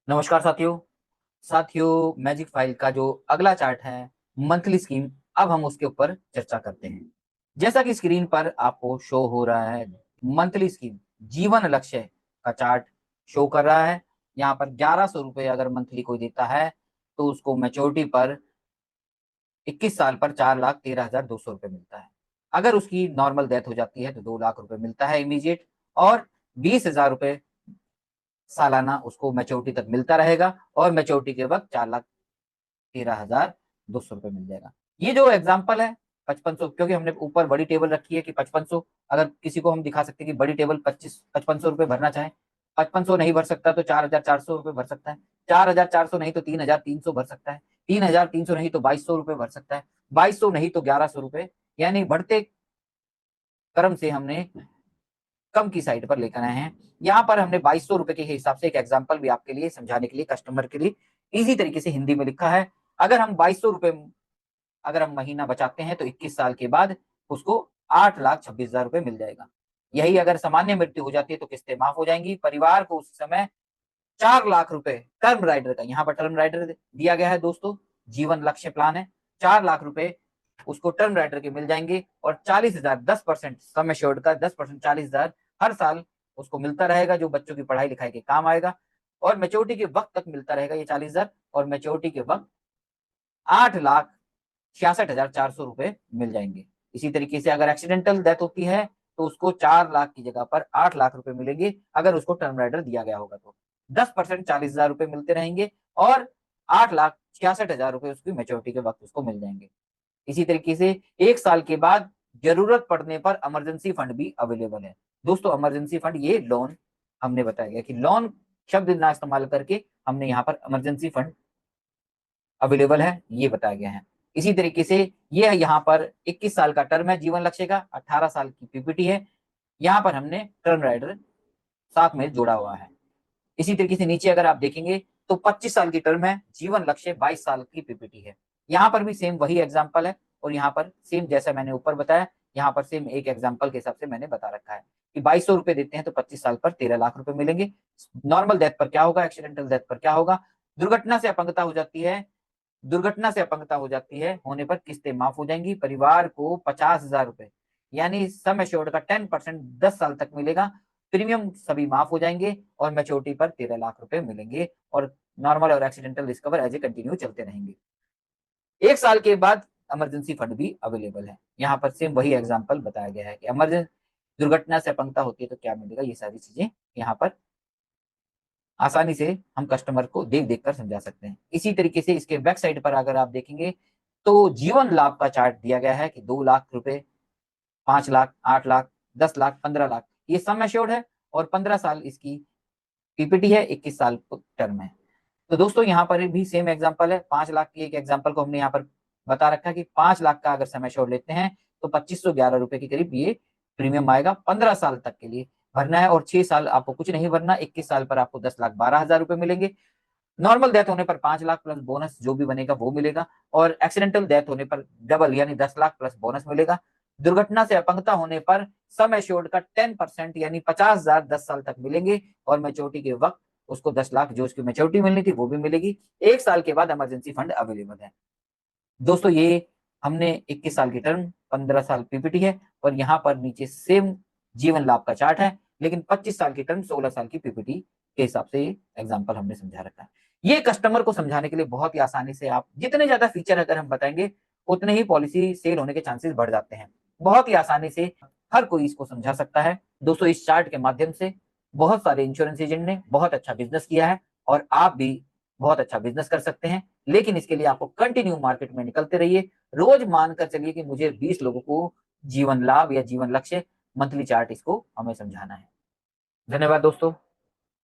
नमस्कार साथियों। Magic file का जो अगला चार्ट है मंथली स्कीम, अब हम उसके ऊपर चर्चा करते हैं। जैसा कि स्क्रीन पर आपको शो हो रहा है, मंथली स्कीम जीवन लक्ष्य का चार्ट शो कर रहा है। यहाँ पर 1100 रुपये अगर मंथली कोई देता है तो उसको मैच्योरिटी पर 21 साल पर 4,13,200 रुपये मिलता है। अगर उसकी नॉर्मल डेथ हो जाती है तो 2 लाख रुपए मिलता है इमीडिएट, और 20,000 रुपये सालाना उसको मैच्योरिटी तक मिलता रहेगा, और मैच्योरिटी के वक्त 4,13,200 रुपये मिल जाएगा। ये जो एग्जाम्पल है 5500, क्योंकि हमने ऊपर बड़ी टेबल रखी है कि 5500, अगर किसी को हम दिखा सकते हैं कि बड़ी टेबल 5500 रुपये भरना चाहे, 5500 नहीं भर सकता तो 4,400 रुपये भर सकता है, 4,400 नहीं तो 3,300 भर सकता है, 3,300 नहीं तो 2,200 रुपये भर सकता है, 2,200 नहीं तो 1,100 रुपये। यानी बढ़ते क्रम से हमने कम की साइड पर लेकर आए हैं। यहाँ पर हमने 2,200 रुपए के हिसाब से एक एग्जाम्पल भी आपके लिए समझाने के लिए, कस्टमर के लिए इजी तरीके से हिंदी में लिखा है। अगर हम 2,200 रुपए अगर हम महीना बचाते हैं तो 21 साल के बाद उसको 8,26,000 रुपए मिल जाएगा। यही अगर सामान्य मृत्यु हो जाती है तो किस्तें माफ हो जाएंगी। परिवार को उस समय 4 लाख रुपए टर्म राइडर का, यहाँ पर टर्म राइडर दिया गया है दोस्तों, जीवन लक्ष्य प्लान है। 4 लाख रुपए उसको टर्म राइडर के मिल जाएंगे, और 40,000, 10% सम एश्योर्ड का 10%, 40,000 हर साल उसको मिलता रहेगा, जो बच्चों की पढ़ाई लिखाई के काम आएगा। और मेच्योरिटी के वक्त तक मिलता रहेगा ये 40,000, और मेच्योरिटी के वक्त 8,66,400 रुपए मिल जाएंगे। इसी तरीके से अगर एक्सीडेंटल डेथ होती है तो उसको 4 लाख की जगह पर 8 लाख रुपए मिलेंगे, अगर उसको टर्म राइडर दिया गया होगा तो 10% 40,000 रुपए मिलते रहेंगे, और 8,66,000 रुपए उसकी मेच्योरिटी के वक्त उसको मिल जाएंगे। इसी तरीके से 1 साल के बाद जरूरत पड़ने पर इमरजेंसी फंड भी अवेलेबल है। दोस्तों इमरजेंसी फंड, ये लोन हमने बताया गया कि लोन शब्द ना इस्तेमाल करके हमने यहाँ पर इमरजेंसी फंड अवेलेबल है, ये बताया गया है। इसी तरीके से ये यहाँ पर 21 साल का टर्म है जीवन लक्ष्य का, 18 साल की पीपीटी है। यहाँ पर हमने टर्म राइडर साथ में जोड़ा हुआ है। इसी तरीके से नीचे अगर आप देखेंगे तो 25 साल की टर्म है, जीवन लक्ष्य 22 साल की पीपीटी है। यहाँ पर भी सेम वही एग्जाम्पल है, और यहाँ पर सेम जैसा मैंने ऊपर बताया, यहाँ पर सेम एक एग्जाम्पल के हिसाब से मैंने बता रखा है कि 2,200 रुपए देते हैं तो 25 साल पर 13 लाख रुपए मिलेंगे। नॉर्मल डेथ पर क्या होगा, एक्सीडेंटल डेथ पर क्या होगा, दुर्घटना से अपंगता हो जाती है, दुर्घटना से अपंगता हो जाती है, होने पर किस्तें माफ हो जाएंगी। परिवार को 50,000 रुपए यानी सम एश्योर्ड का 10% 10 साल तक मिलेगा। प्रीमियम सभी माफ हो जाएंगे, और मैच्योरिटी पर 13 लाख रुपए मिलेंगे, और नॉर्मल और accidental recover as a continue चलते रहेंगे। 1 साल के बाद इमरजेंसी फंड भी अवेलेबल है। यहाँ पर सेम वही एग्जाम्पल बताया गया है कि इमरजेंसी दुर्घटना से अपंगता होती है तो क्या मिलेगा, ये सारी चीजें यहाँ पर आसानी से हम कस्टमर को देख देख कर समझा सकते हैं। इसी तरीके से इसके बैक साइड पर अगर आप देखेंगे तो जीवन लाभ का चार्ट दिया गया है कि 2 लाख रुपए, 5 लाख, 8 लाख, 10 लाख, 15 लाख, ये सम एश्योर्ड है, और 15 साल इसकी पीपीटी है, 21 साल टर्म है। तो दोस्तों यहाँ पर भी सेम एग्जांपल है। 5 लाख की एक एग्जांपल को हमने यहाँ पर बता रखा है कि 5 लाख का अगर सम एश्योर्ड लेते हैं तो 2,511 रुपए के करीब ये प्रीमियम आएगा। 15 साल तक के लिए भरना है, और 6 साल आपको कुछ नहीं भरना। 21 साल पर आपको 10,12,000 रुपए मिलेंगे। नॉर्मल डेथ होने पर 5 लाख प्लस बोनस जो भी बनेगा वो मिलेगा, और एक्सीडेंटल डेथ होने पर डबल यानी 10 लाख प्लस बोनस मिलेगा। दुर्घटना से अपंगता होने पर सम एश्योर्ड का 10% यानी 50,000 10 साल तक मिलेंगे, और मेच्योरिटी के वक्त उसको 10 लाख जो उसकी मेच्योरिटी मिलनी थी वो भी मिलेगी। 1 साल के बाद इमरजेंसी फंड अवेलेबल है। दोस्तों ये हमने 21 साल की टर्म, 15 साल पीपीटी है, और यहाँ पर नीचे सेम जीवन लाभ का चार्ट है, लेकिन 25 साल की टर्म, 16 साल की पीपीटी के हिसाब से एग्जाम्पल हमने समझा रखा है। ये कस्टमर को समझाने के लिए बहुत ही आसानी से, आप जितने ज्यादा फीचर अगर हम बताएंगे उतने ही पॉलिसी सेल होने के चांसेस बढ़ जाते हैं। बहुत ही आसानी से हर कोई इसको समझा सकता है। दोस्तों इस चार्ट के माध्यम से बहुत सारे इंश्योरेंस एजेंट ने बहुत अच्छा बिजनेस किया है, और आप भी बहुत अच्छा बिजनेस कर सकते हैं। लेकिन इसके लिए आपको कंटिन्यू मार्केट में निकलते रहिए। रोज मानकर चलिए कि मुझे 20 लोगों को जीवन लाभ या जीवन लक्ष्य मंथली चार्ट इसको हमें समझाना है। धन्यवाद दोस्तों।